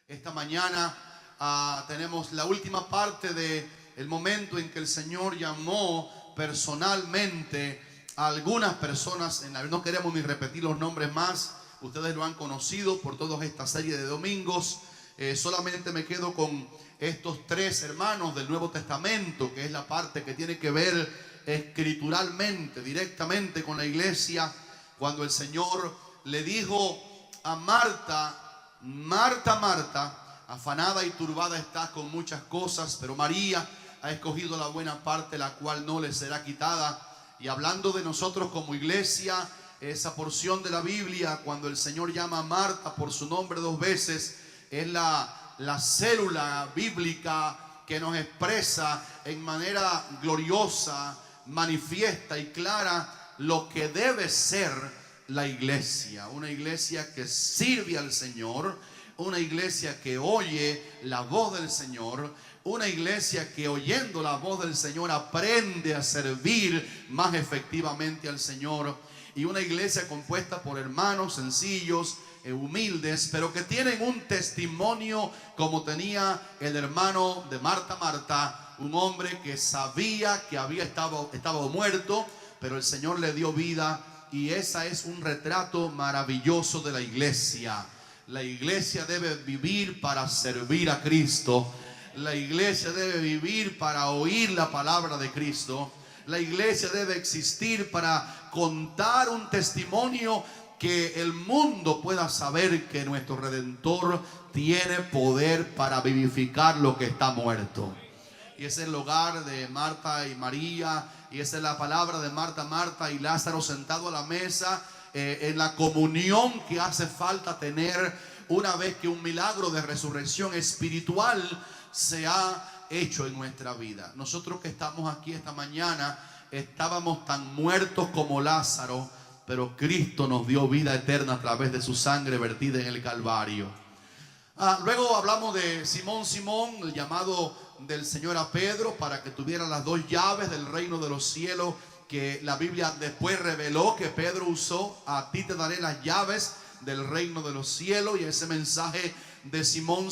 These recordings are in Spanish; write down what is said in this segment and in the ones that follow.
Esta mañana tenemos la última parte del momento en que el Señor llamó personalmente a algunas personas. No queremos ni repetir los nombres más. Ustedes lo han conocido por toda esta serie de domingos. Solamente me quedo con estos tres hermanos del Nuevo Testamento, que es la parte que tiene que ver escrituralmente, directamente con la iglesia. Cuando el Señor le dijo a Marta: Marta, Marta, afanada y turbada estás con muchas cosas, pero María ha escogido la buena parte, la cual no le será quitada. Y hablando de nosotros como iglesia, esa porción de la Biblia, cuando el Señor llama a Marta por su nombre dos veces, es la célula bíblica que nos expresa en manera gloriosa, manifiesta y clara lo que debe ser la iglesia. Una iglesia que sirve al Señor, una iglesia que oye la voz del Señor, una iglesia que oyendo la voz del Señor aprende a servir más efectivamente al Señor, y una iglesia compuesta por hermanos sencillos, humildes, pero que tienen un testimonio como tenía el hermano de Marta, un hombre que sabía que había estado muerto, pero el Señor le dio vida. Y esa es un retrato maravilloso de la iglesia. La iglesia debe vivir para servir a Cristo. La iglesia debe vivir para oír la palabra de Cristo. La iglesia debe existir para contar un testimonio que el mundo pueda saber que nuestro Redentor tiene poder para vivificar lo que está muerto. Y ese es el hogar de Marta y María, y esa es la palabra de Marta, Marta y Lázaro sentado a la mesa, en la comunión que hace falta tener una vez que un milagro de resurrección espiritual se ha hecho en nuestra vida. Nosotros que estamos aquí esta mañana estábamos tan muertos como Lázaro, pero Cristo nos dio vida eterna a través de su sangre vertida en el Calvario. Luego hablamos de Simón, el llamado del Señor a Pedro para que tuviera las dos llaves del reino de los cielos, que la Biblia después reveló que Pedro usó. A ti te daré las llaves del reino de los cielos. Y ese mensaje de Simón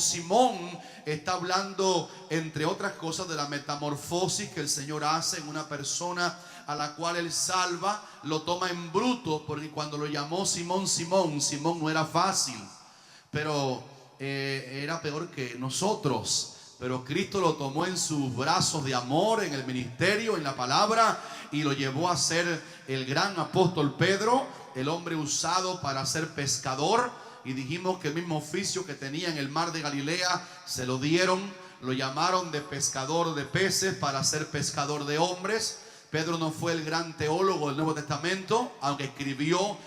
está hablando, entre otras cosas, de la metamorfosis que el Señor hace en una persona a la cual Él salva. Lo toma en bruto, porque cuando lo llamó Simón no era fácil, pero era peor que nosotros. Pero Cristo lo tomó en sus brazos de amor, en el ministerio, en la palabra, y lo llevó a ser el gran apóstol Pedro, el hombre usado para ser pescador. Y dijimos que el mismo oficio que tenía en el mar de Galilea se lo dieron, lo llamaron de pescador de peces para ser pescador de hombres. Pedro no fue el gran teólogo del Nuevo Testamento, aunque escribió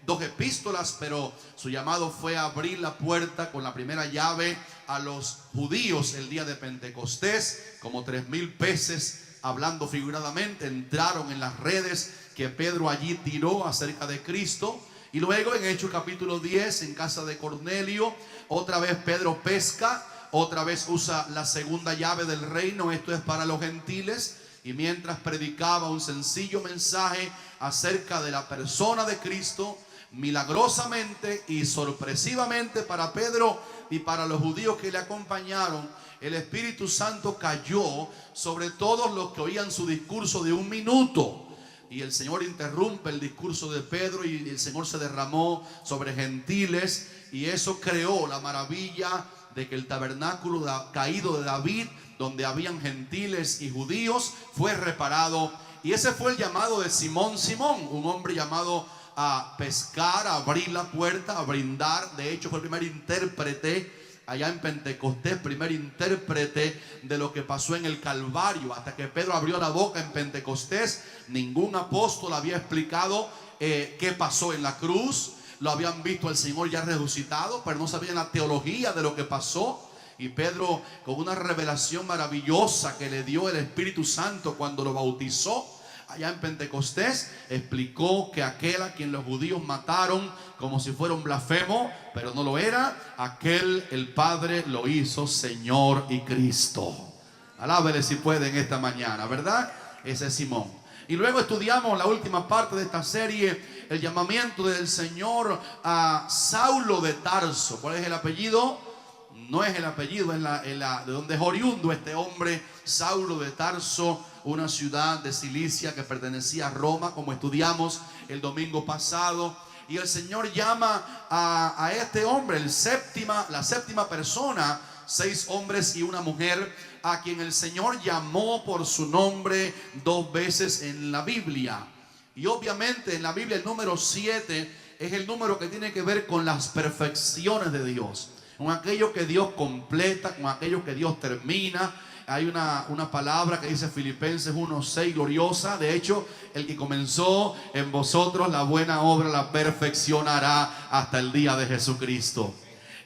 dos epístolas, pero su llamado fue abrir la puerta con la primera llave a los judíos el día de Pentecostés. Como 3,000 peces, hablando figuradamente, entraron en las redes que Pedro allí tiró acerca de Cristo. Y luego en Hechos capítulo 10, en casa de Cornelio, otra vez Pedro pesca, otra vez usa la segunda llave del reino, esto es para los gentiles. Y mientras predicaba un sencillo mensaje acerca de la persona de Cristo, milagrosamente y sorpresivamente para Pedro y para los judíos que le acompañaron, el Espíritu Santo cayó sobre todos los que oían su discurso de 1 minuto. Y el Señor interrumpe el discurso de Pedro y el Señor se derramó sobre gentiles. Y eso creó la maravilla de que el tabernáculo caído de David, donde habían gentiles y judíos, fue reparado. Y ese fue el llamado de Simón, un hombre llamado a pescar, a abrir la puerta, a brindar. De hecho fue el primer intérprete allá en Pentecostés, primer intérprete de lo que pasó en el Calvario. Hasta que Pedro abrió la boca en Pentecostés, ningún apóstol había explicado qué pasó en la cruz. Lo habían visto al Señor ya resucitado, pero no sabían la teología de lo que pasó. Y Pedro, con una revelación maravillosa que le dio el Espíritu Santo cuando lo bautizó allá en Pentecostés, explicó que aquel a quien los judíos mataron como si fuera un blasfemo, pero no lo era, aquel el Padre lo hizo Señor y Cristo. Alábele si puede en esta mañana, ¿verdad? Ese es Simón. Y luego estudiamos la última parte de esta serie, el llamamiento del Señor a Saulo de Tarso. ¿Cuál es el apellido? no es el apellido, es de donde es oriundo este hombre, Saulo de Tarso, una ciudad de Cilicia que pertenecía a Roma, como estudiamos el domingo pasado. Y el Señor llama a este hombre, la séptima persona, 6 hombres y una mujer, a quien el Señor llamó por su nombre 2 veces en la Biblia. Y obviamente en la Biblia el número 7 es el número que tiene que ver con las perfecciones de Dios, con aquello que Dios completa, con aquello que Dios termina. Hay una palabra que dice Filipenses 1:6, gloriosa. De hecho, el que comenzó en vosotros la buena obra la perfeccionará hasta el día de Jesucristo.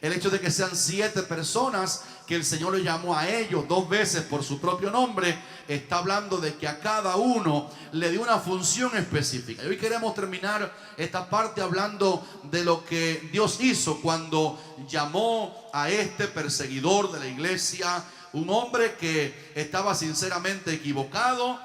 El hecho de que sean 7 personas que el Señor le llamó a ellos 2 veces por su propio nombre, está hablando de que a cada uno le dio una función específica. Y hoy queremos terminar esta parte hablando de lo que Dios hizo cuando llamó a este perseguidor de la iglesia, un hombre que estaba sinceramente equivocado,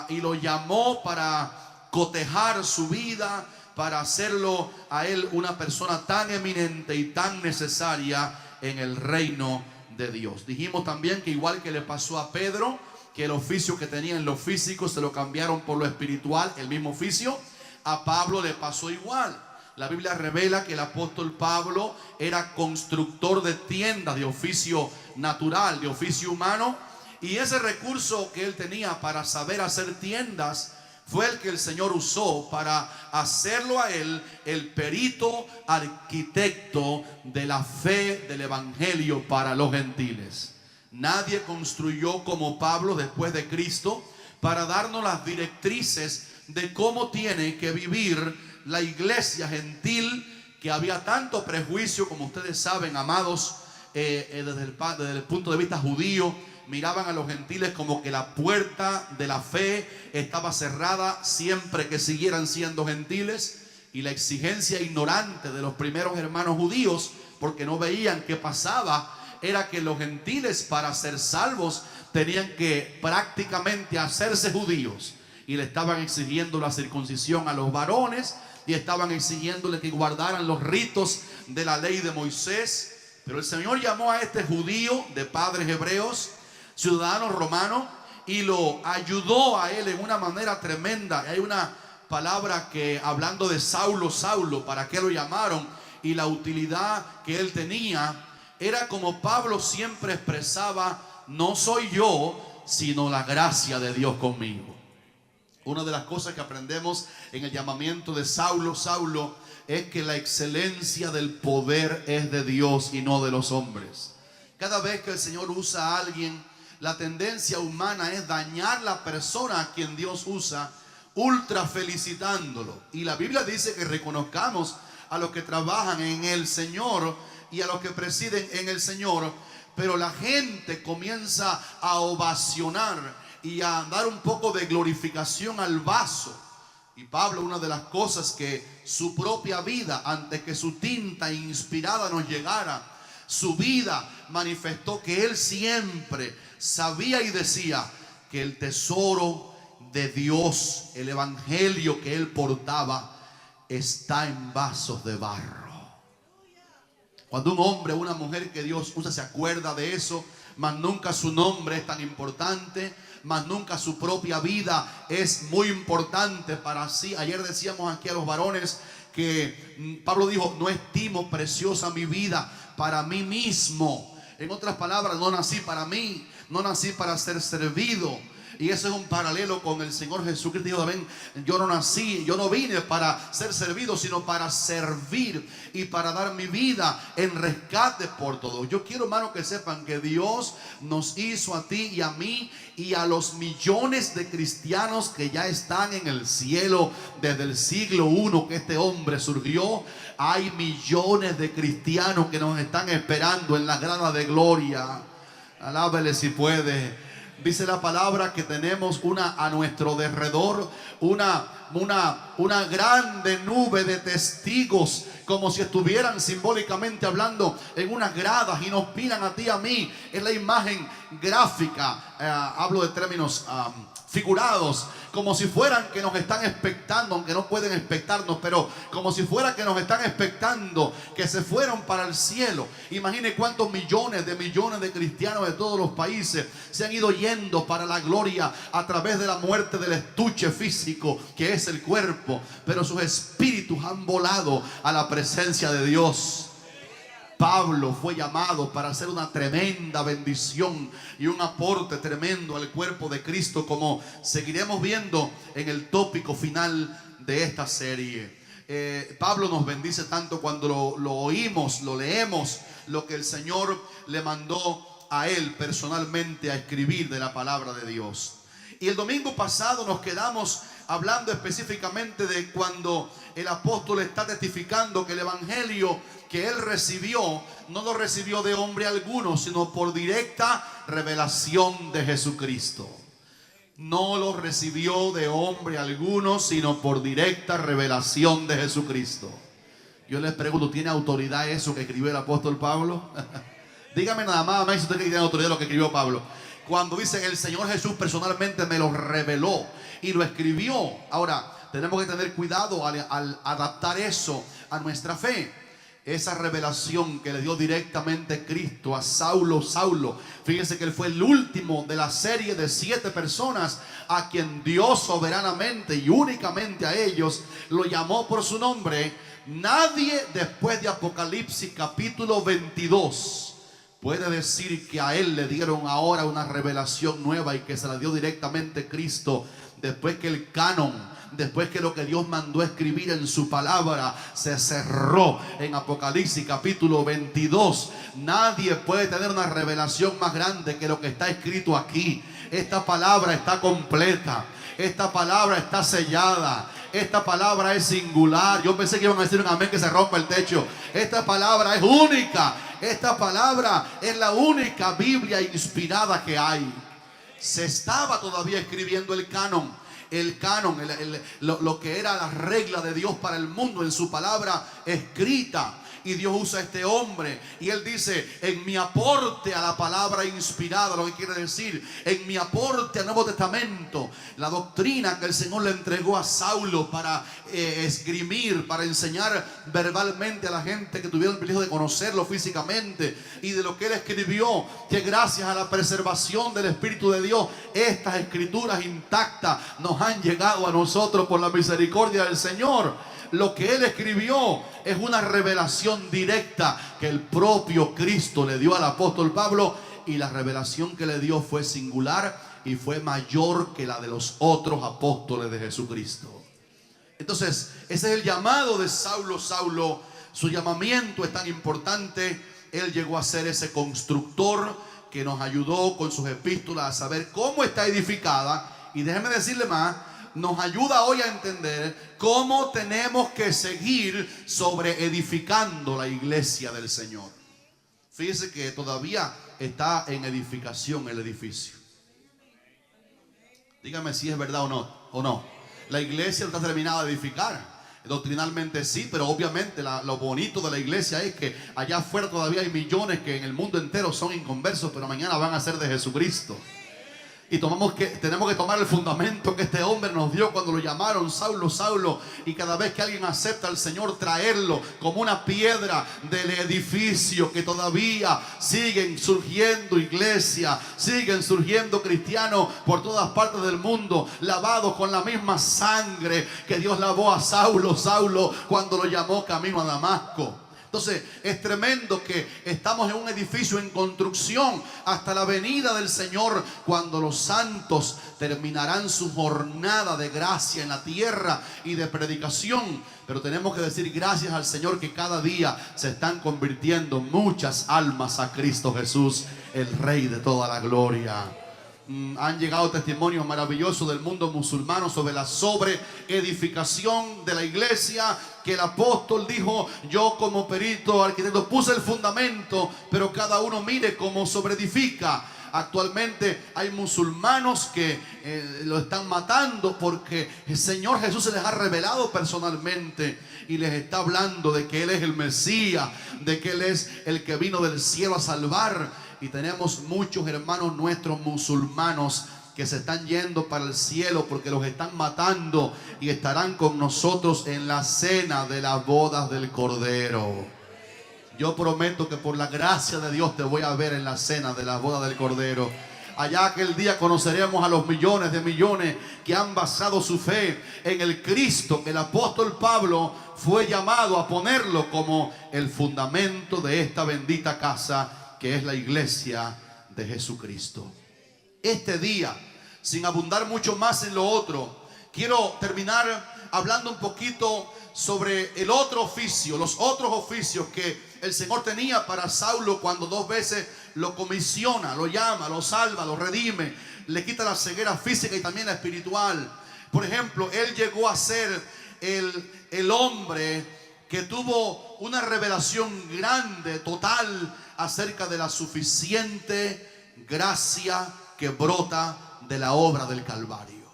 y lo llamó para cotejar su vida, para hacerlo a él una persona tan eminente y tan necesaria en el reino de Dios. Dijimos también que igual que le pasó a Pedro, que el oficio que tenía en lo físico se lo cambiaron por lo espiritual, el mismo oficio, a Pablo le pasó igual. La Biblia revela que el apóstol Pablo era constructor de tiendas, de oficio natural, de oficio humano, y ese recurso que él tenía para saber hacer tiendas fue el que el Señor usó para hacerlo a él el perito arquitecto de la fe del evangelio para los gentiles. Nadie construyó como Pablo después de Cristo para darnos las directrices de cómo tiene que vivir la iglesia gentil, que había tanto prejuicio, como ustedes saben, amados, desde el punto de vista judío. Miraban a los gentiles como que la puerta de la fe estaba cerrada siempre que siguieran siendo gentiles. Y la exigencia ignorante de los primeros hermanos judíos, porque no veían qué pasaba, era que los gentiles, para ser salvos, tenían que prácticamente hacerse judíos. Y le estaban exigiendo la circuncisión a los varones, y estaban exigiéndole que guardaran los ritos de la ley de Moisés. Pero el Señor llamó a este judío de padres hebreos, ciudadano romano, y lo ayudó a él en una manera tremenda. Hay una palabra que, hablando de Saulo, para qué lo llamaron y la utilidad que él tenía, era como Pablo siempre expresaba: no soy yo, sino la gracia de Dios conmigo. Una de las cosas que aprendemos en el llamamiento de Saulo es que la excelencia del poder es de Dios y no de los hombres. Cada vez que el Señor usa a alguien, la tendencia humana es dañar la persona a quien Dios usa, ultra felicitándolo. Y la Biblia dice que reconozcamos a los que trabajan en el Señor y a los que presiden en el Señor. Pero la gente comienza a ovacionar y a dar un poco de glorificación al vaso. Y Pablo, una de las cosas que su propia vida, antes que su tinta inspirada nos llegara, su vida manifestó que él siempre sabía y decía que el tesoro de Dios, el evangelio que él portaba, está en vasos de barro. Cuando un hombre o una mujer que Dios usa se acuerda de eso, mas nunca su nombre es tan importante, mas nunca su propia vida es muy importante para sí. Ayer decíamos aquí a los varones que Pablo dijo: no estimo preciosa mi vida para mí mismo. En otras palabras, no nací para mí, no nací para ser servido. Y eso es un paralelo con el Señor Jesucristo. Dijo también: yo no nací, yo no vine para ser servido, sino para servir y para dar mi vida en rescate por todos. Yo quiero, hermano, que sepan que Dios nos hizo a ti y a mí y a los millones de cristianos que ya están en el cielo desde el siglo I que este hombre surgió. Hay millones de cristianos que nos están esperando en las gradas de gloria. Alábele si puede. Dice la palabra que tenemos a nuestro derredor una una grande nube de testigos, como si estuvieran simbólicamente hablando en unas gradas y nos miran a ti y a mí. Es la imagen gráfica, hablo de términos figurados, como si fueran que nos están expectando, aunque no pueden expectarnos, pero como si fuera que nos están expectando, que se fueron para el cielo. Imagine cuántos millones de cristianos de todos los países se han ido yendo para la gloria a través de la muerte del estuche físico que es el cuerpo, pero sus espíritus han volado a la presencia de Dios. Pablo fue llamado para hacer una tremenda bendición y un aporte tremendo al cuerpo de Cristo, como seguiremos viendo en el tópico final de esta serie. Pablo nos bendice tanto cuando lo oímos, lo leemos, lo que el Señor le mandó a él personalmente a escribir de la palabra de Dios. Y el domingo pasado nos quedamos hablando específicamente de cuando el apóstol está testificando que el evangelio que él recibió, no lo recibió de hombre alguno, sino por directa revelación de Jesucristo. No lo recibió de hombre alguno, sino por directa revelación de Jesucristo. Yo les pregunto, ¿tiene autoridad eso que escribió el apóstol Pablo? Dígame nada más si usted tiene autoridad lo que escribió Pablo. Cuando dice el Señor Jesús personalmente me lo reveló y lo escribió. Ahora, tenemos que tener cuidado al adaptar eso a nuestra fe. Esa revelación que le dio directamente Cristo a Saulo. Fíjense que él fue el último de la serie de 7 personas a quien Dios soberanamente y únicamente a ellos lo llamó por su nombre. Nadie después de Apocalipsis capítulo 22 puede decir que a él le dieron ahora una revelación nueva y que se la dio directamente Cristo después que el canon, después que lo que Dios mandó a escribir en su palabra se cerró en Apocalipsis capítulo 22. Nadie puede tener una revelación más grande que lo que está escrito aquí. Esta palabra está completa. Esta palabra está sellada. Esta palabra es singular. Yo pensé que iban a decir un amén que se rompa el techo. Esta palabra es única. Esta palabra es la única Biblia inspirada que hay. Se estaba todavía escribiendo el canon. Lo que era la regla de Dios para el mundo en su palabra escrita. Y Dios usa a este hombre y él dice: en mi aporte a la palabra inspirada, lo que quiere decir, en mi aporte al Nuevo Testamento, la doctrina que el Señor le entregó a Saulo para esgrimir, para enseñar verbalmente a la gente que tuviera el privilegio de conocerlo físicamente, y de lo que él escribió, que gracias a la preservación del Espíritu de Dios, estas escrituras intactas nos han llegado a nosotros por la misericordia del Señor. Lo que él escribió es una revelación directa que el propio Cristo le dio al apóstol Pablo, y la revelación que le dio fue singular y fue mayor que la de los otros apóstoles de Jesucristo. Entonces, ese es el llamado de Saulo. Su llamamiento es tan importante. Él llegó a ser ese constructor que nos ayudó con sus epístolas a saber cómo está edificada. Y déjeme decirle más, nos ayuda hoy a entender cómo tenemos que seguir sobre edificando la iglesia del Señor. Fíjese que todavía está en edificación el edificio. Dígame si es verdad o no. La iglesia no está terminada de edificar. Doctrinalmente sí, pero obviamente lo bonito de la iglesia es que allá afuera todavía hay millones que en el mundo entero son inconversos, pero mañana van a ser de Jesucristo. Y tenemos que tomar el fundamento que este hombre nos dio cuando lo llamaron Saulo. Y cada vez que alguien acepta al Señor, traerlo como una piedra del edificio, que todavía siguen surgiendo iglesias, siguen surgiendo cristianos por todas partes del mundo, lavados con la misma sangre que Dios lavó a Saulo cuando lo llamó camino a Damasco. Entonces es tremendo que estamos en un edificio en construcción hasta la venida del Señor, cuando los santos terminarán su jornada de gracia en la tierra y de predicación. Pero tenemos que decir gracias al Señor que cada día se están convirtiendo muchas almas a Cristo Jesús, el Rey de toda la gloria. Han llegado testimonios maravillosos del mundo musulmano sobre la sobreedificación de la iglesia, que el apóstol dijo: yo como perito arquitecto puse el fundamento, pero cada uno mire cómo sobreedifica. Actualmente hay musulmanos que lo están matando porque el Señor Jesús se les ha revelado personalmente y les está hablando de que Él es el Mesías, de que Él es el que vino del cielo a salvar. Y tenemos muchos hermanos nuestros musulmanos que se están yendo para el cielo porque los están matando y estarán con nosotros en la cena de las bodas del Cordero. Yo prometo que por la gracia de Dios te voy a ver en la cena de las bodas del Cordero. Allá aquel día conoceremos a los millones de millones que han basado su fe en el Cristo que el apóstol Pablo fue llamado a ponerlo como el fundamento de esta bendita casa que es la iglesia de Jesucristo. Este día, sin abundar mucho más en lo otro, quiero terminar hablando un poquito sobre el otro oficio, los otros oficios que el Señor tenía para Saulo cuando 2 veces lo comisiona, lo llama, lo salva, lo redime, le quita la ceguera física y también la espiritual. Por ejemplo, él llegó a ser el hombre que tuvo una revelación grande, total, acerca de la suficiente gracia que brota de la obra del Calvario.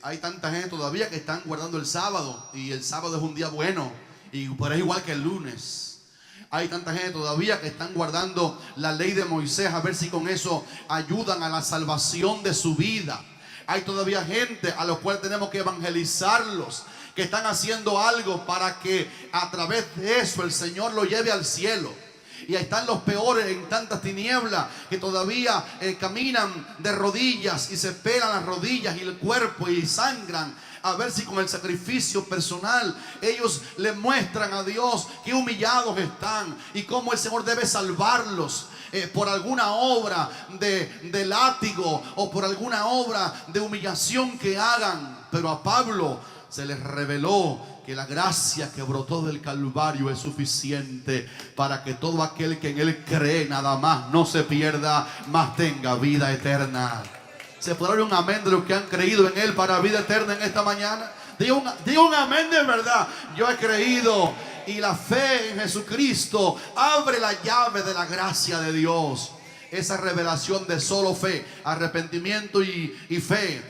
Hay tanta gente todavía que están guardando el sábado y el sábado es un día bueno, pero es igual que el lunes. Hay tanta gente todavía que están guardando la ley de Moisés a ver si con eso ayudan a la salvación de su vida. Hay todavía gente a los cuales tenemos que evangelizarlos, que están haciendo algo para que a través de eso el Señor lo lleve al cielo. Y ahí están los peores en tantas tinieblas que todavía caminan de rodillas y se pelan las rodillas y el cuerpo y sangran a ver si con el sacrificio personal ellos le muestran a Dios qué humillados están y cómo el Señor debe salvarlos por alguna obra de látigo o por alguna obra de humillación que hagan. Pero a Pablo se les reveló que la gracia que brotó del Calvario es suficiente para que todo aquel que en Él cree nada más no se pierda, mas tenga vida eterna. ¿Se puede dar un amén de los que han creído en Él para vida eterna en esta mañana? Diga un amén de verdad. Yo he creído y la fe en Jesucristo abre la llave de la gracia de Dios. Esa revelación de solo fe, arrepentimiento y fe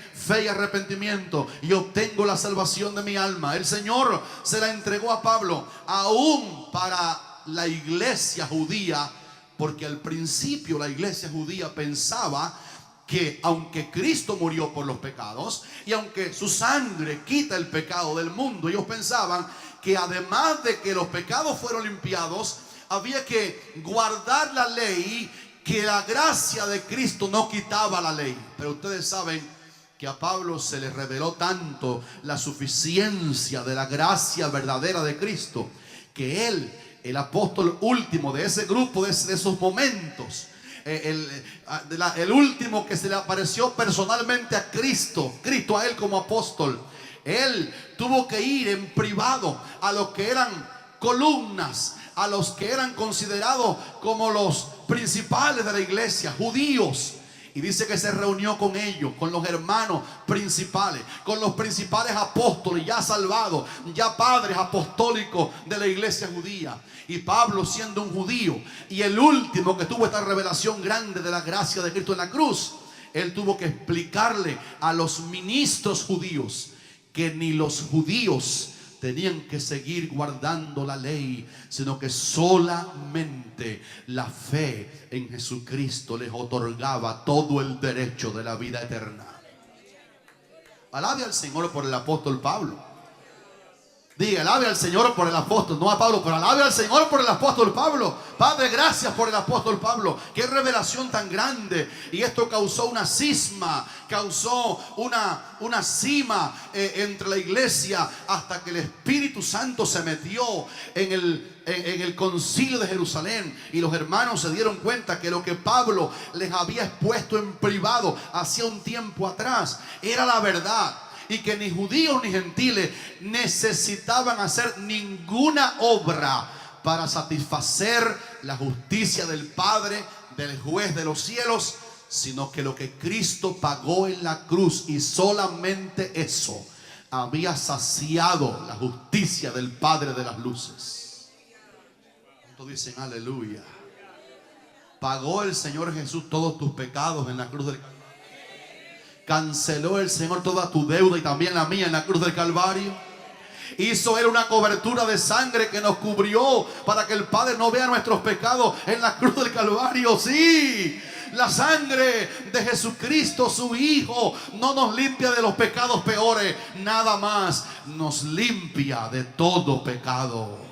y arrepentimiento, y obtengo la salvación de mi alma. El Señor se la entregó a Pablo aún para la iglesia judía, porque al principio la iglesia judía pensaba que aunque Cristo murió por los pecados y aunque su sangre quita el pecado del mundo, ellos pensaban que además de que los pecados fueron limpiados, había que guardar la ley, que la gracia de Cristo no quitaba la ley. Pero ustedes saben que a Pablo se le reveló tanto la suficiencia de la gracia verdadera de Cristo, que él, el apóstol último de ese grupo, de esos momentos, el último que se le apareció personalmente a Cristo a él como apóstol, él tuvo que ir en privado a los que eran columnas, a los que eran considerados como los principales de la iglesia, judíos. Y dice que se reunió con ellos, con los hermanos principales, con los principales apóstoles ya salvados, ya padres apostólicos de la iglesia judía. Y Pablo, siendo un judío y el último que tuvo esta revelación grande de la gracia de Cristo en la cruz, él tuvo que explicarle a los ministros judíos que ni los judíos tenían que seguir guardando la ley, sino que solamente la fe en Jesucristo les otorgaba todo el derecho de la vida eterna. Alabe al Señor por el apóstol Pablo. Diga, alabe al Señor por el apóstol, no a Pablo, pero alabe al Señor por el apóstol Pablo. Padre, gracias por el apóstol Pablo. Qué revelación tan grande. Y esto causó una cisma, causó una cima entre la iglesia, hasta que el Espíritu Santo se metió en el concilio de Jerusalén. Y los hermanos se dieron cuenta que lo que Pablo les había expuesto en privado hacía un tiempo atrás era la verdad. Y que ni judíos ni gentiles necesitaban hacer ninguna obra para satisfacer la justicia del Padre, del juez de los cielos, sino que lo que Cristo pagó en la cruz, y solamente eso, había saciado la justicia del Padre de las luces. ¿Cuántos dicen aleluya? Pagó el Señor Jesús todos tus pecados en la cruz del Calvario. Canceló el Señor toda tu deuda y también la mía en la cruz del Calvario. Hizo Él una cobertura de sangre que nos cubrió para que el Padre no vea nuestros pecados en la cruz del Calvario. Sí, la sangre de Jesucristo, su Hijo, no nos limpia de los pecados peores. Nada más nos limpia de todo pecado.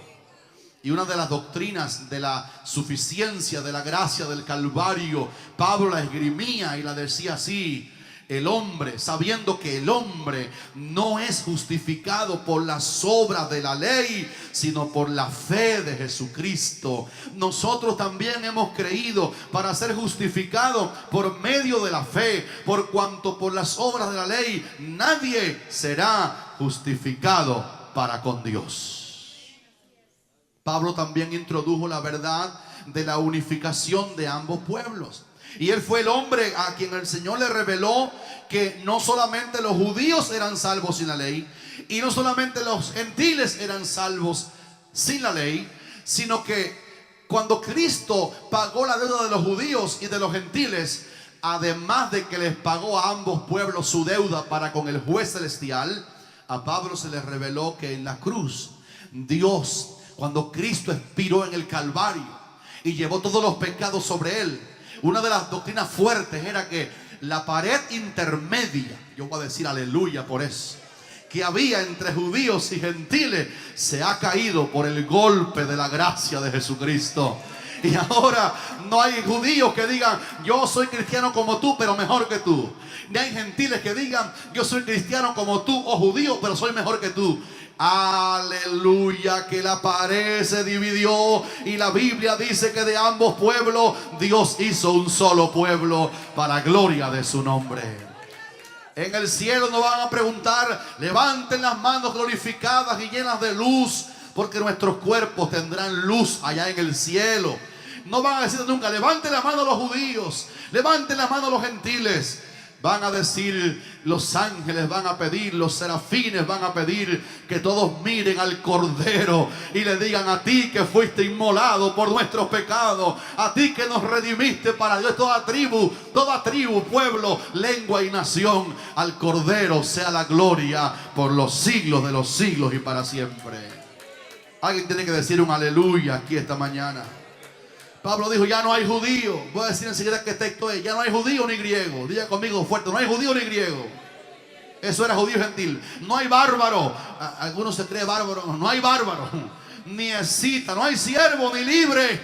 Y una de las doctrinas de la suficiencia de la gracia del Calvario, Pablo la esgrimía y la decía así: el hombre, sabiendo que el hombre no es justificado por las obras de la ley, sino por la fe de Jesucristo. Nosotros también hemos creído para ser justificados por medio de la fe, por cuanto por las obras de la ley nadie será justificado para con Dios. Pablo también introdujo la verdad de la unificación de ambos pueblos. Y él fue el hombre a quien el Señor le reveló que no solamente los judíos eran salvos sin la ley, y no solamente los gentiles eran salvos sin la ley, sino que cuando Cristo pagó la deuda de los judíos y de los gentiles, además de que les pagó a ambos pueblos su deuda para con el juez celestial, a Pablo se le reveló que en la cruz Dios, cuando Cristo expiró en el Calvario y llevó todos los pecados sobre él, una de las doctrinas fuertes era que la pared intermedia, yo voy a decir aleluya por eso, que había entre judíos y gentiles, se ha caído por el golpe de la gracia de Jesucristo. Y ahora no hay judíos que digan: yo soy cristiano como tú, pero mejor que tú. Ni hay gentiles que digan: yo soy cristiano como tú, o judío, pero soy mejor que tú. Aleluya, que la pared se dividió y la Biblia dice que de ambos pueblos Dios hizo un solo pueblo para gloria de su nombre. En el cielo nos van a preguntar: levanten las manos glorificadas y llenas de luz, porque nuestros cuerpos tendrán luz allá en el cielo. No van a decir nunca: levanten la mano los judíos, levanten la mano los gentiles. Van a decir, los ángeles van a pedir, los serafines van a pedir que todos miren al Cordero y le digan: a ti que fuiste inmolado por nuestros pecados, a ti que nos redimiste para Dios, toda tribu, pueblo, lengua y nación, al Cordero sea la gloria por los siglos de los siglos y para siempre. Alguien tiene que decir un aleluya aquí esta mañana. Pablo dijo: ya no hay judío. Voy a decir enseguida qué texto es. Ya no hay judío ni griego. Diga conmigo fuerte: no hay judío ni griego. Eso era judío gentil. No hay bárbaro. Algunos se creen bárbaro. No hay bárbaro, ni escita. No hay siervo ni libre.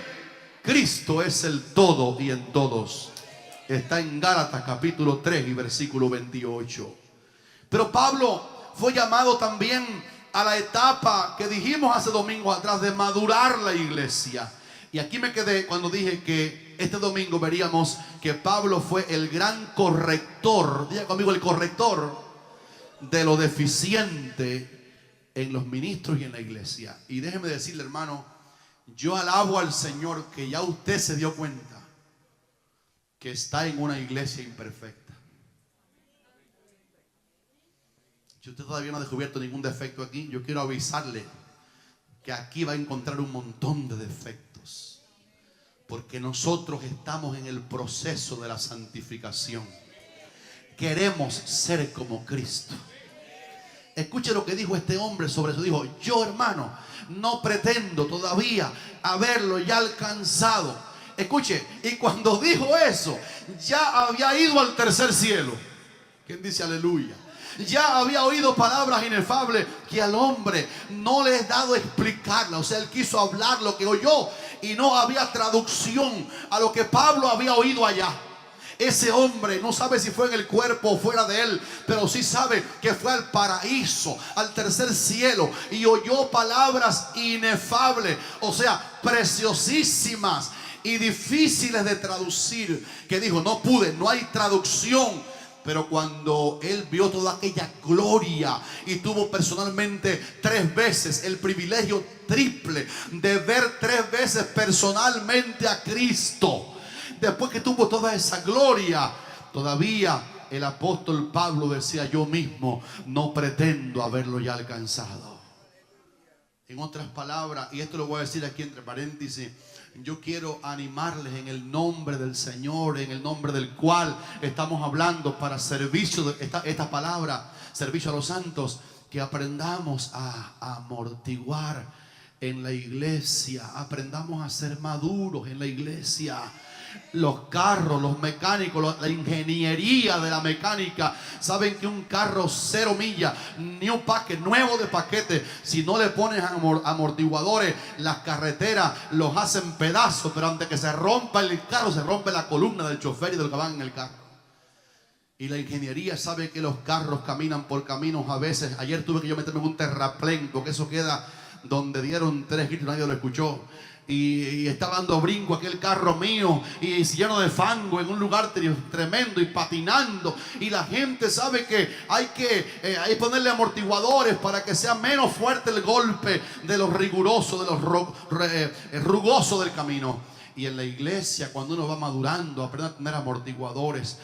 Cristo es el todo y en todos. Está en Gálatas capítulo 3 y versículo 28. Pero Pablo fue llamado también a la etapa que dijimos hace domingos atrás de madurar la iglesia. Y aquí me quedé cuando dije que este domingo veríamos que Pablo fue el gran corrector, diga conmigo, el corrector de lo deficiente en los ministros y en la iglesia. Y déjeme decirle, hermano, yo alabo al Señor que ya usted se dio cuenta que está en una iglesia imperfecta. Si usted todavía no ha descubierto ningún defecto aquí, yo quiero avisarle que aquí va a encontrar un montón de defectos. Porque nosotros estamos en el proceso de la santificación. Queremos ser como Cristo. Escuche lo que dijo este hombre sobre eso. Dijo: yo, hermano, no pretendo todavía haberlo ya alcanzado. Escuche, y cuando dijo eso, ya había ido al tercer cielo. ¿Quién dice aleluya? Ya había oído palabras inefables que al hombre no le es dado explicarla. O sea, él quiso hablar lo que oyó y no había traducción a lo que Pablo había oído allá. Ese hombre no sabe si fue en el cuerpo o fuera de él, pero sí sabe que fue al paraíso, al tercer cielo, y oyó palabras inefables, o sea, preciosísimas y difíciles de traducir, que dijo: no pude, no hay traducción. Pero cuando él vio toda aquella gloria y tuvo personalmente 3 veces el privilegio triple de ver 3 veces personalmente a Cristo, después que tuvo toda esa gloria, todavía el apóstol Pablo decía: yo mismo no pretendo haberlo ya alcanzado. En otras palabras, y esto lo voy a decir aquí entre paréntesis, yo quiero animarles en el nombre del Señor, en el nombre del cual estamos hablando para servicio de esta palabra, servicio a los santos, que aprendamos a amortiguar en la iglesia, aprendamos a ser maduros en la iglesia. Los carros, los mecánicos, la ingeniería de la mecánica, saben que un carro 0 millas, new packet, nuevo de paquete, si no le pones amortiguadores, las carreteras los hacen pedazos. Pero antes que se rompa el carro, se rompe la columna del chofer y de los que van en el carro. Y la ingeniería sabe que los carros caminan por caminos a veces. Ayer tuve que yo meterme en un terraplén, porque eso queda donde dieron 3 gritos y nadie lo escuchó. Y estaba dando brinco aquel carro mío, y lleno de fango, en un lugar tremendo, y patinando. Y la gente sabe que hay que ponerle amortiguadores para que sea menos fuerte el golpe de los rigurosos, de los rugosos del camino. Y en la iglesia, cuando uno va madurando, aprende a tener amortiguadores,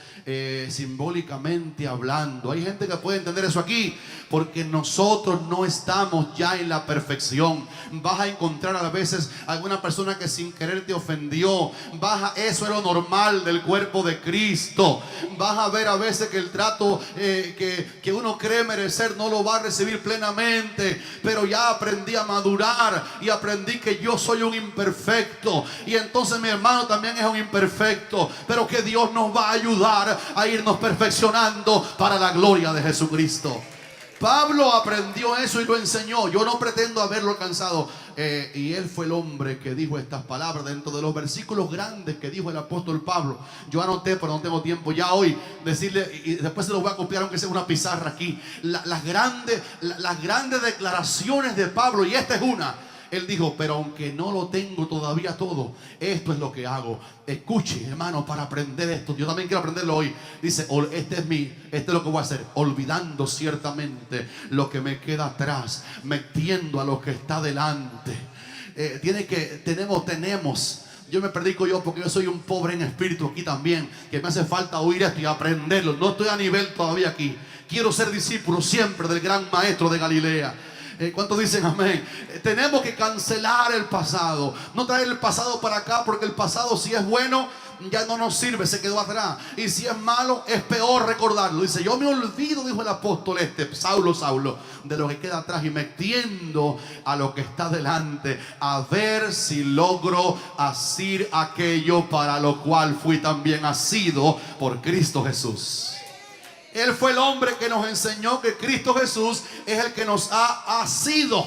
simbólicamente hablando. Hay gente que puede entender eso aquí, porque nosotros no estamos ya en la perfección. Vas a encontrar a veces alguna persona que sin querer te ofendió. Eso es lo normal del cuerpo de Cristo. Vas a ver a veces que el trato que uno cree merecer no lo va a recibir plenamente. Pero ya aprendí a madurar y aprendí que yo soy un imperfecto. Y entonces mi hermano también es un imperfecto, pero que Dios nos va a ayudar a irnos perfeccionando para la gloria de Jesucristo. Pablo aprendió eso y lo enseñó. Yo no pretendo haberlo alcanzado. Y él fue el hombre que dijo estas palabras dentro de los versículos grandes que dijo el apóstol Pablo. Yo anoté, pero no tengo tiempo ya hoy decirle, y después se los voy a copiar aunque sea una pizarra aquí, las grandes declaraciones de Pablo. Y esta es una. Él dijo: pero aunque no lo tengo todavía todo, esto es lo que hago. Escuche, hermano, para aprender esto. Yo también quiero aprenderlo hoy. Dice: este es lo que voy a hacer. Olvidando ciertamente lo que me queda atrás, metiendo a lo que está delante. Tenemos. Yo me predico yo porque yo soy un pobre en espíritu aquí también, que me hace falta oír esto y aprenderlo. No estoy a nivel todavía aquí. Quiero ser discípulo siempre del gran maestro de Galilea. ¿Cuántos dicen amén? Tenemos que cancelar el pasado. No traer el pasado para acá, porque el pasado, si es bueno, ya no nos sirve, se quedó atrás. Y si es malo, es peor recordarlo. Dice: yo me olvido, dijo el apóstol Saulo, de lo que queda atrás, y me tiendo a lo que está delante, a ver si logro asir aquello para lo cual fui también asido por Cristo Jesús. Él fue el hombre que nos enseñó que Cristo Jesús es el que nos ha asido.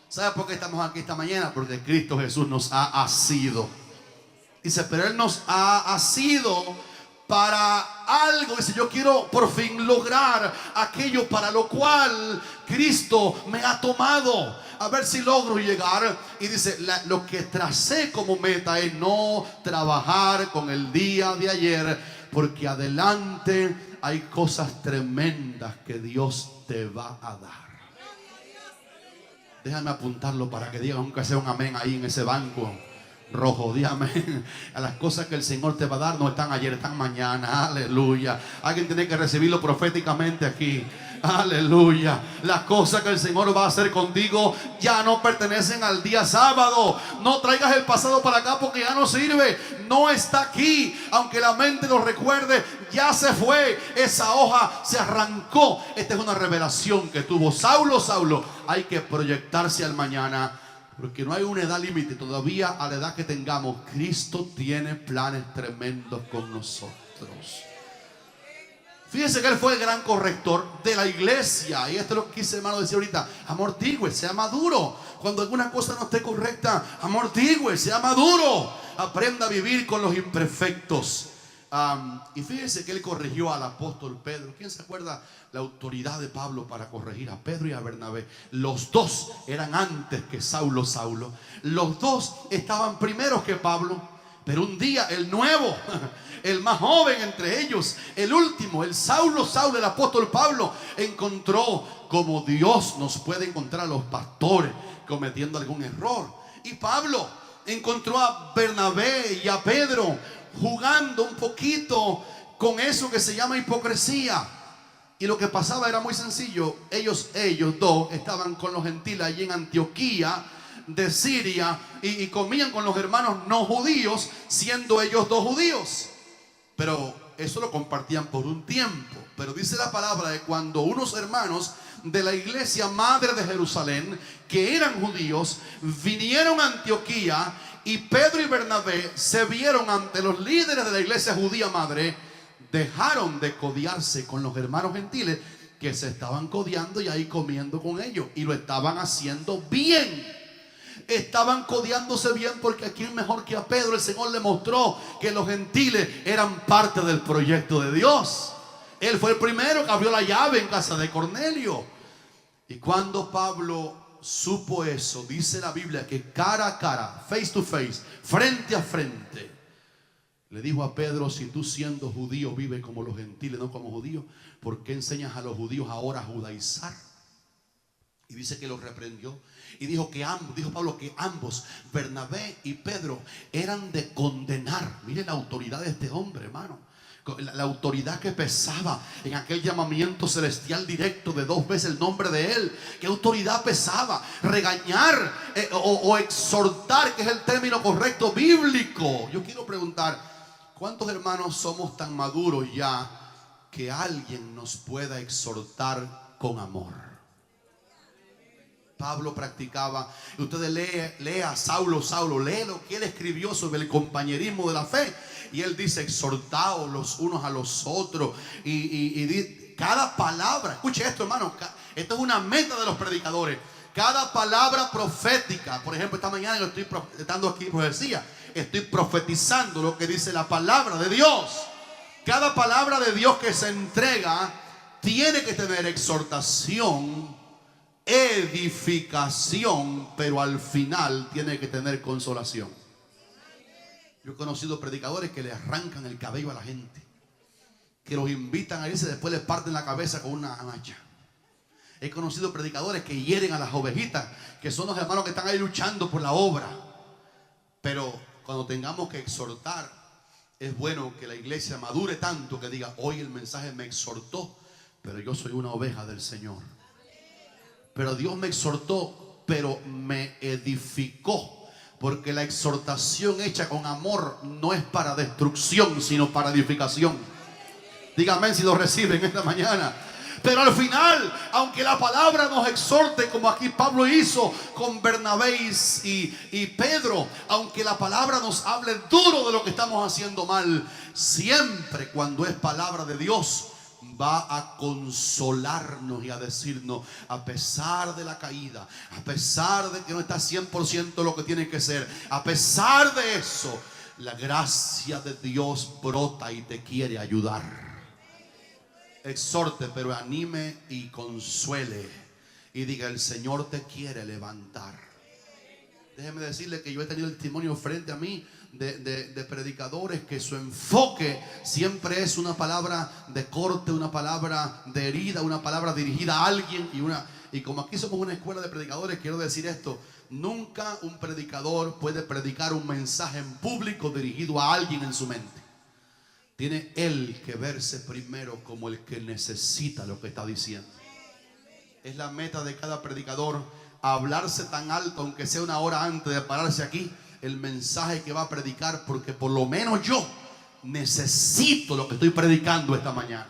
¿Sabe por qué estamos aquí esta mañana? Porque Cristo Jesús nos ha asido. Dice: pero Él nos ha asido para algo. Dice: yo quiero por fin lograr aquello para lo cual Cristo me ha tomado. A ver si logro llegar. Y dice: lo que tracé como meta es no trabajar con el día de ayer, porque adelante hay cosas tremendas que Dios te va a dar. Déjame apuntarlo para que digan, aunque sea un amén ahí en ese banco rojo. Dígame, a las cosas que el Señor te va a dar no están ayer, están mañana. Aleluya. Alguien tiene que recibirlo proféticamente aquí. Aleluya. Las cosas que el Señor va a hacer contigo ya no pertenecen al día sábado. No traigas el pasado para acá, porque ya no sirve. No está aquí. Aunque la mente lo recuerde, ya se fue. Esa hoja se arrancó. Esta es una revelación que tuvo Saulo. Hay que proyectarse al mañana, porque no hay una edad límite. Todavía a la edad que tengamos, Cristo tiene planes tremendos con nosotros. Fíjense que Él fue el gran corrector de la iglesia. Y esto es lo que quise, hermano, decir ahorita. Amortigüe, sea maduro. Cuando alguna cosa no esté correcta, amortigüe, sea maduro. Aprenda a vivir con los imperfectos. Y fíjense que Él corrigió al apóstol Pedro. ¿Quién se acuerda la autoridad de Pablo para corregir a Pedro y a Bernabé? Los dos eran antes que Saulo. Los dos estaban primeros que Pablo. Pero un día el nuevo, el más joven entre ellos, el último, el Saulo, el apóstol Pablo, encontró como Dios nos puede encontrar a los pastores cometiendo algún error. Y Pablo encontró a Bernabé y a Pedro jugando un poquito con eso que se llama hipocresía. Y lo que pasaba era muy sencillo. Ellos dos estaban con los gentiles allí en Antioquía, de Siria y comían con los hermanos no judíos, siendo ellos dos judíos. Pero eso lo compartían por un tiempo. Pero dice la palabra de cuando unos hermanos de la iglesia madre de Jerusalén, que eran judíos, vinieron a Antioquía, y Pedro y Bernabé se vieron ante los líderes de la iglesia judía madre, dejaron de codearse con los hermanos gentiles que se estaban codeando y ahí comiendo con ellos, y lo estaban haciendo bien. Estaban codeándose bien, porque a quién mejor que a Pedro el Señor le mostró que los gentiles eran parte del proyecto de Dios. Él fue el primero que abrió la llave en casa de Cornelio. Y cuando Pablo supo eso, dice la Biblia que cara a cara, face to face, frente a frente, le dijo a Pedro: si tú siendo judío vives como los gentiles, no como judíos, ¿por qué enseñas a los judíos ahora a judaizar? Y dice que los reprendió y dijo Pablo que ambos, Bernabé y Pedro, eran de condenar. Miren la autoridad de este hombre, hermano. La autoridad que pesaba en aquel llamamiento celestial directo de 2 veces el nombre de él. ¿Qué autoridad pesaba? Regañar o exhortar, que es el término correcto bíblico. Yo quiero preguntar, ¿cuántos hermanos somos tan maduros ya que alguien nos pueda exhortar con amor? Pablo practicaba. Y ustedes lea a Saulo, lee lo que él escribió sobre el compañerismo de la fe. Y él dice: exhortaos los unos a los otros. Y cada palabra, escuche esto, hermano, esto es una meta de los predicadores. Cada palabra profética, por ejemplo, esta mañana yo estoy dando aquí profecía, estoy profetizando lo que dice la palabra de Dios. Cada palabra de Dios que se entrega tiene que tener exhortación, edificación, pero al final tiene que tener consolación. Yo he conocido predicadores que le arrancan el cabello a la gente, que los invitan a irse, después les parten la cabeza con una hacha. He conocido predicadores que hieren a las ovejitas, que son los hermanos que están ahí luchando por la obra. Pero cuando tengamos que exhortar, es bueno que la iglesia madure tanto que diga: hoy el mensaje me exhortó, pero yo soy una oveja del Señor. Pero Dios me exhortó, pero me edificó. Porque la exhortación hecha con amor no es para destrucción, sino para edificación. Dígame si lo reciben esta mañana. Pero al final, aunque la palabra nos exhorte, como aquí Pablo hizo con Bernabé y Pedro, aunque la palabra nos hable duro de lo que estamos haciendo mal, siempre cuando es palabra de Dios, va a consolarnos y a decirnos: a pesar de la caída, a pesar de que no está 100% lo que tiene que ser, a pesar de eso, la gracia de Dios brota y te quiere ayudar. Exhorte, pero anime y consuele, y diga: el Señor te quiere levantar. Déjeme decirle que yo he tenido el testimonio frente a mí de predicadores que su enfoque siempre es una palabra de corte, una palabra de herida, una palabra dirigida a alguien. Y como aquí somos una escuela de predicadores, quiero decir esto: nunca un predicador puede predicar un mensaje en público dirigido a alguien en su mente. Tiene él que verse primero como el que necesita lo que está diciendo. Es la meta de cada predicador, hablarse tan alto, aunque sea una hora antes de pararse aquí, el mensaje que va a predicar, porque por lo menos yo necesito lo que estoy predicando esta mañana.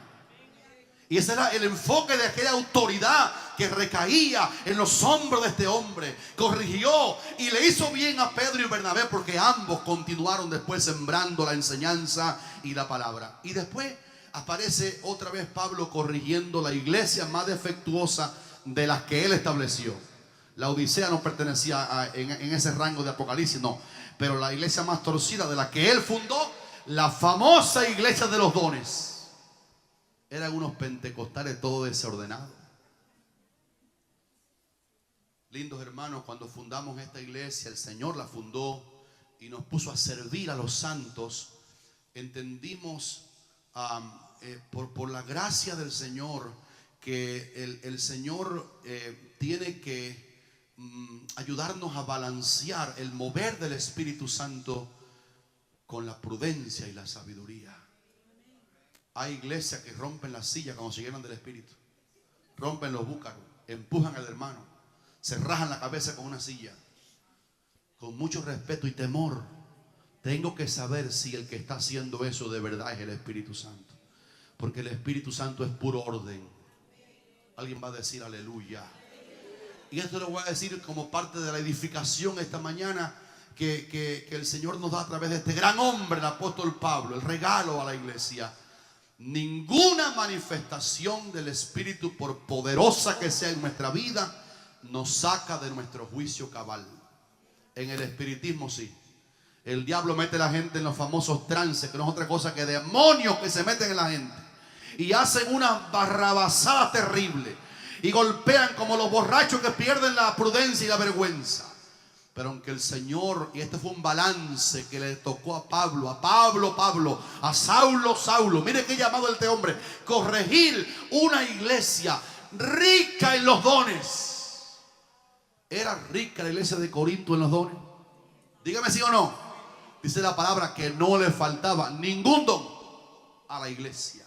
Y ese era el enfoque de aquella autoridad que recaía en los hombros de este hombre. Corrigió y le hizo bien a Pedro y Bernabé, porque ambos continuaron después sembrando la enseñanza y la palabra. Y después aparece otra vez Pablo corrigiendo la iglesia más defectuosa de las que él estableció. La Odisea no pertenecía en ese rango de Apocalipsis, no. Pero la iglesia más torcida de la que él fundó, la famosa iglesia de los dones, eran unos pentecostales todo desordenados. Lindos hermanos, cuando fundamos esta iglesia, el Señor la fundó y nos puso a servir a los santos. Entendimos por la gracia del Señor que el Señor tiene que ayudarnos a balancear el mover del Espíritu Santo con la prudencia y la sabiduría. Hay iglesias que rompen las sillas cuando se llenan del Espíritu, rompen los búcaros, empujan al hermano, se rajan la cabeza con una silla. con mucho respeto y temor, tengo que saber si el que está haciendo eso de verdad es el Espíritu Santo. Porque el Espíritu Santo es puro orden. Alguien va a decir aleluya. Y esto lo voy a decir como parte de la edificación esta mañana que el Señor nos da a través de este gran hombre, el apóstol Pablo, el regalo a la iglesia. Ninguna manifestación del Espíritu, por poderosa que sea en nuestra vida, nos saca de nuestro juicio cabal. En el espiritismo sí. El diablo mete a la gente en los famosos trances, que no es otra cosa que demonios que se meten en la gente y hacen una barrabasada terrible y golpean como los borrachos que pierden la prudencia y la vergüenza. Pero aunque el Señor, y este fue un balance que le tocó a Pablo, a Saulo, mire qué llamado este hombre, corregir una iglesia rica en los dones. ¿Era rica la iglesia de Corinto en los dones? Dígame sí o no. Dice la palabra que no le faltaba ningún don a la iglesia.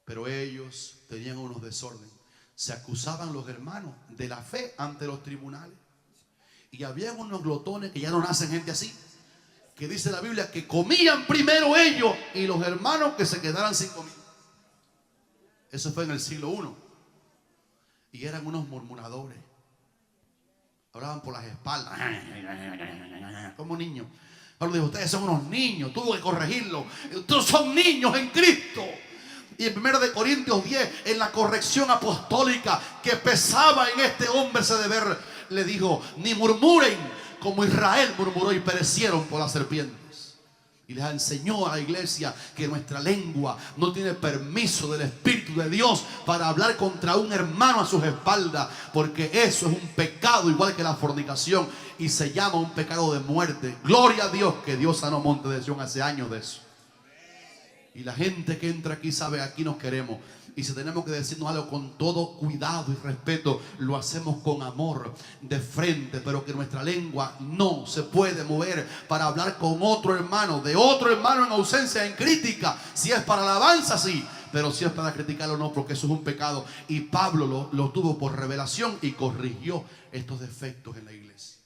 Pero ellos tenían unos desórdenes. Se acusaban los hermanos de la fe ante los tribunales. Y había unos glotones, que ya no nacen gente así, que dice la Biblia que comían primero ellos y los hermanos que se quedaran sin comida. Eso fue en el siglo I. Y eran unos murmuradores. Hablaban por las espaldas como niños. Pablo dijo, ustedes son unos niños, tuvo que corregirlo. Ustedes son niños en Cristo. Y en 1 Corintios 10, en la corrección apostólica que pesaba en este hombre ese deber, le dijo, ni murmuren como Israel murmuró y perecieron por las serpientes. Y les enseñó a la iglesia que nuestra lengua no tiene permiso del Espíritu de Dios para hablar contra un hermano a sus espaldas, porque eso es un pecado igual que la fornicación y se llama un pecado de muerte. Gloria a Dios que Dios sanó Monte de Sion hace años de eso. Y la gente que entra aquí sabe que aquí nos queremos. Y si tenemos que decirnos algo con todo cuidado y respeto, lo hacemos con amor de frente. Pero que nuestra lengua no se puede mover para hablar con otro hermano, de otro hermano en ausencia, en crítica. Si es para alabanza, sí. Pero si es para criticarlo, no, porque eso es un pecado. Y Pablo lo tuvo por revelación y corrigió estos defectos en la iglesia.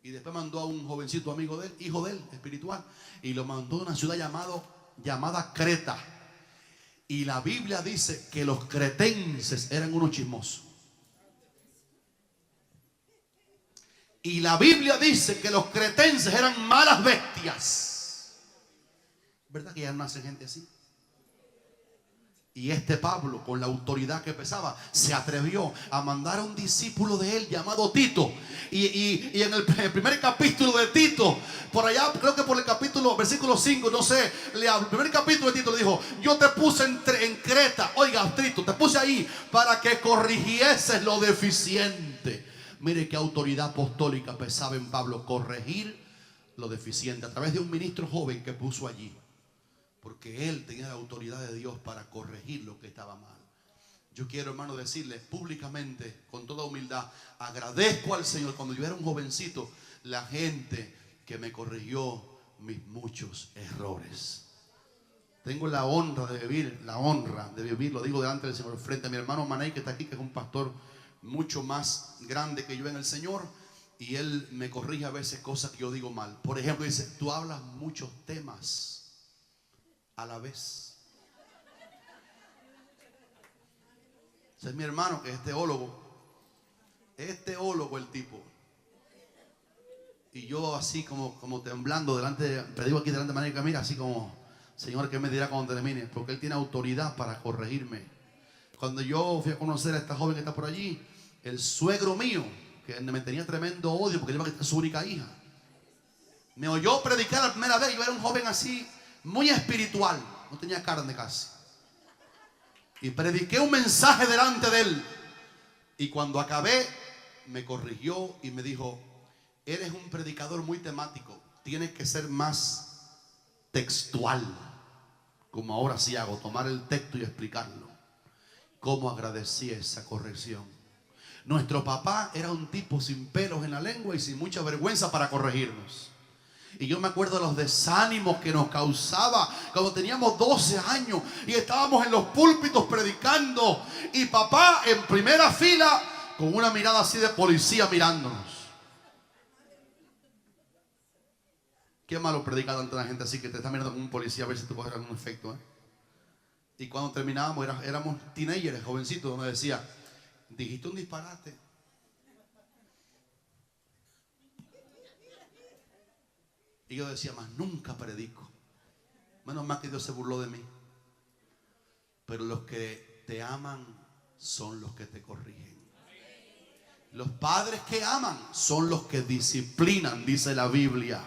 Y después mandó a un jovencito amigo de él, hijo de él, espiritual, y lo mandó a una ciudad llamada Creta. Y la Biblia dice que los cretenses eran unos chismosos. Y la Biblia dice que los cretenses eran malas bestias. ¿Verdad que ya no hacen gente así? Y este Pablo, con la autoridad que pesaba, se atrevió a mandar a un discípulo de él llamado Tito. Y en el primer capítulo de Tito, por allá, creo que por el capítulo, versículo 5, no sé, el primer capítulo de Tito le dijo, yo te puse en Creta, oiga Tito, te puse ahí para que corrigieses lo deficiente. Mire qué autoridad apostólica pesaba en Pablo, corregir lo deficiente, a través de un ministro joven que puso allí. Porque él tenía la autoridad de Dios para corregir lo que estaba mal. Yo quiero, hermano, decirle públicamente, con toda humildad, agradezco al Señor cuando yo era un jovencito, la gente que me corrigió mis muchos errores. Tengo la honra de vivir, lo digo delante del Señor, frente a mi hermano Manei, que está aquí, que es un pastor mucho más grande que yo en el Señor. Y él me corrige a veces cosas que yo digo mal. Por ejemplo, dice, tú hablas muchos temas a la vez. Ese es mi hermano, que es teólogo. Es teólogo el tipo. Y yo así como temblando predigo aquí delante de María, mira, así como, Señor, ¿qué me dirá cuando termine? Porque él tiene autoridad para corregirme. Cuando yo fui a conocer a esta joven que está por allí, el suegro mío, que me tenía tremendo odio porque iba a quitar su única hija, me oyó predicar la primera vez. Yo era un joven así, muy espiritual, no tenía carne casi, y prediqué un mensaje delante de él. Y cuando acabé, me corrigió y me dijo, eres un predicador muy temático, tienes que ser más textual, como ahora sí hago, tomar el texto y explicarlo. Cómo agradecí esa corrección. Nuestro papá era un tipo sin pelos en la lengua y sin mucha vergüenza para corregirnos. Y yo me acuerdo de los desánimos que nos causaba cuando teníamos 12 años y estábamos en los púlpitos predicando, y papá en primera fila con una mirada así de policía mirándonos. Qué malo predicar ante la gente así que te está mirando como un policía a ver si tú coges algún efecto, ¿eh? Y cuando terminábamos, éramos teenagers, jovencitos, donde decía, dijiste un disparate. Y yo decía, más nunca predico. Menos mal que Dios se burló de mí. Pero los que te aman son los que te corrigen. Los padres que aman son los que disciplinan, dice la Biblia.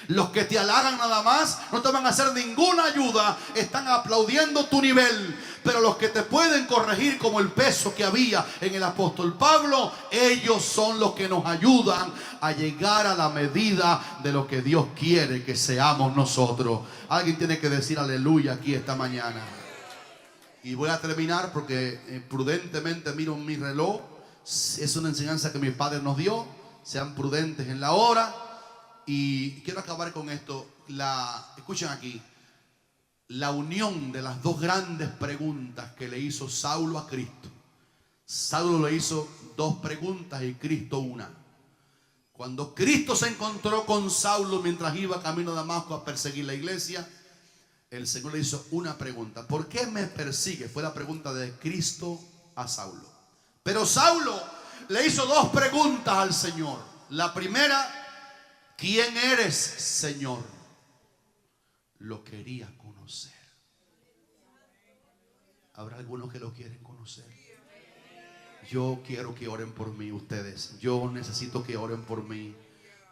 Los que te halagan nada más no te van a hacer ninguna ayuda, están aplaudiendo tu nivel. Pero los que te pueden corregir, como el peso que había en el apóstol Pablo, ellos son los que nos ayudan a llegar a la medida de lo que Dios quiere que seamos nosotros. Alguien tiene que decir aleluya aquí esta mañana. Y voy a terminar porque prudentemente miro mi reloj. Es una enseñanza que mi padre nos dio. Sean prudentes en la hora. Y quiero acabar con esto. Escuchen aquí. La unión de las dos grandes preguntas que le hizo Saulo a Cristo. Saulo le hizo dos preguntas y Cristo una. Cuando Cristo se encontró con Saulo mientras iba camino a Damasco a perseguir la iglesia, el Señor le hizo una pregunta. ¿Por qué me persigue? Fue la pregunta de Cristo a Saulo. Pero Saulo le hizo dos preguntas al Señor. La primera: ¿quién eres, Señor? Lo quería conocer. Habrá algunos que lo quieren conocer. Yo quiero que oren por mí ustedes. Yo necesito que oren por mí,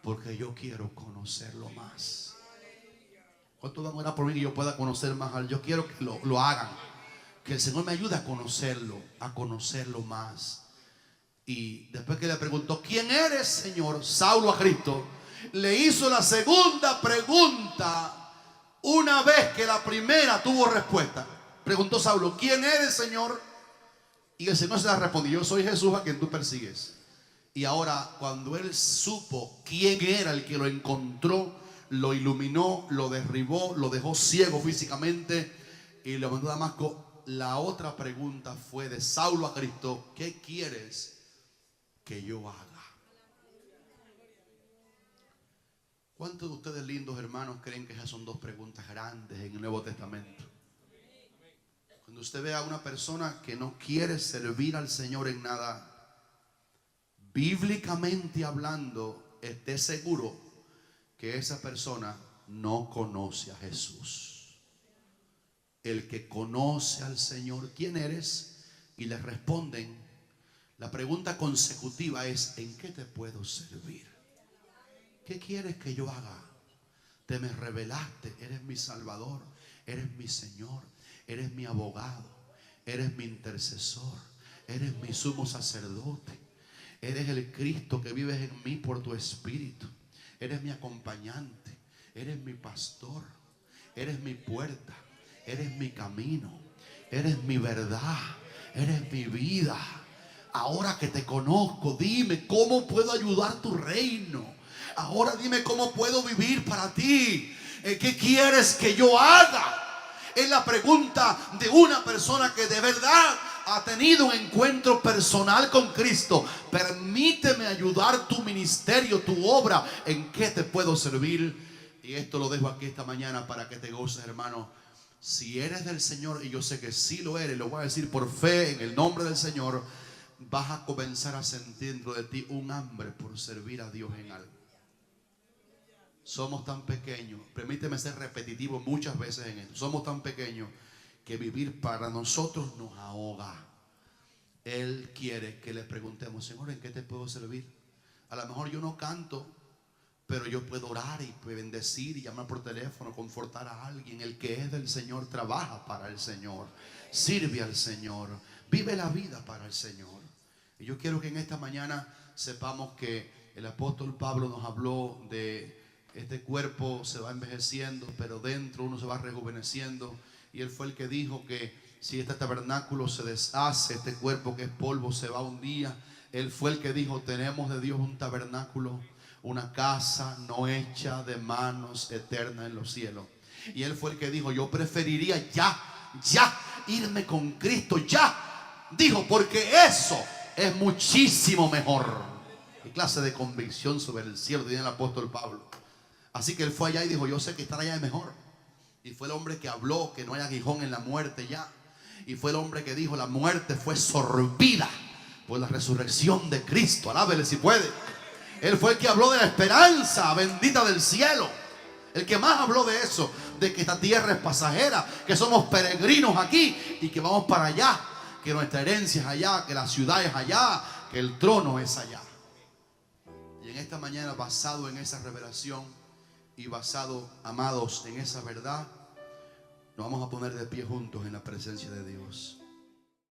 porque yo quiero conocerlo más. ¿Cuántos van a orar por mí que yo pueda conocer más a él? Yo quiero que lo hagan. Que el Señor me ayude a conocerlo más. Y después que le preguntó, ¿quién eres, Señor? Saulo a Cristo le hizo la segunda pregunta una vez que la primera tuvo respuesta. Preguntó Saulo, ¿quién eres, Señor? Y el Señor se la respondió, yo soy Jesús a quien tú persigues. Y ahora, cuando él supo quién era el que lo encontró, lo iluminó, lo derribó, lo dejó ciego físicamente y lo mandó a Damasco, la otra pregunta fue de Saulo a Cristo, ¿qué quieres que yo haga? ¿Cuántos de ustedes, lindos hermanos, creen que esas son dos preguntas grandes en el Nuevo Testamento? Cuando usted ve a una persona que no quiere servir al Señor en nada, bíblicamente hablando, esté seguro que esa persona no conoce a Jesús. El que conoce al Señor, ¿quién eres? Y le responden, la pregunta consecutiva es, ¿en qué te puedo servir? ¿Qué quieres que yo haga? Te me revelaste, eres mi Salvador, eres mi Señor, eres mi abogado, eres mi intercesor, eres mi sumo sacerdote, eres el Cristo que vives en mí por tu Espíritu, eres mi acompañante, eres mi pastor, eres mi puerta, eres mi camino, eres mi verdad, eres mi vida. Ahora que te conozco, dime cómo puedo ayudar tu reino. Ahora dime cómo puedo vivir para ti. ¿Qué quieres que yo haga? Es la pregunta de una persona que de verdad ha tenido un encuentro personal con Cristo. Permíteme ayudar tu ministerio, tu obra. ¿En qué te puedo servir? Y esto lo dejo aquí esta mañana para que te goces, hermano. Si eres del Señor, y yo sé que sí lo eres, lo voy a decir por fe en el nombre del Señor, vas a comenzar a sentir dentro de ti un hambre por servir a Dios en algo. Somos tan pequeños, permíteme ser repetitivo muchas veces en esto. Somos tan pequeños que vivir para nosotros nos ahoga. Él quiere que le preguntemos, Señor, ¿en qué te puedo servir? A lo mejor yo no canto, pero yo puedo orar y bendecir y llamar por teléfono, confortar a alguien. El que es del Señor trabaja para el Señor, sirve al Señor, vive la vida para el Señor. Y yo quiero que en esta mañana sepamos que el apóstol Pablo nos habló de este cuerpo se va envejeciendo, pero dentro uno se va rejuveneciendo. Y él fue el que dijo que si este tabernáculo se deshace, este cuerpo que es polvo se va un día. Él fue el que dijo, tenemos de Dios un tabernáculo, una casa no hecha de manos, eterna en los cielos. Y él fue el que dijo, yo preferiría ya irme con Cristo, ya. Dijo, porque eso es muchísimo mejor. ¿Qué clase de convicción sobre el cielo tiene el apóstol Pablo? Así que él fue allá y dijo, yo sé que estar allá es mejor. Y fue el hombre que habló que no hay aguijón en la muerte ya. Y fue el hombre que dijo, la muerte fue sorbida por la resurrección de Cristo. Alábele si puede. Él fue el que habló de la esperanza bendita del cielo. El que más habló de eso, de que esta tierra es pasajera, que somos peregrinos aquí y que vamos para allá, que nuestra herencia es allá, que la ciudad es allá, que el trono es allá. Y en esta mañana, basado en esa revelación y basado, amados, en esa verdad, nos vamos a poner de pie juntos en la presencia de Dios.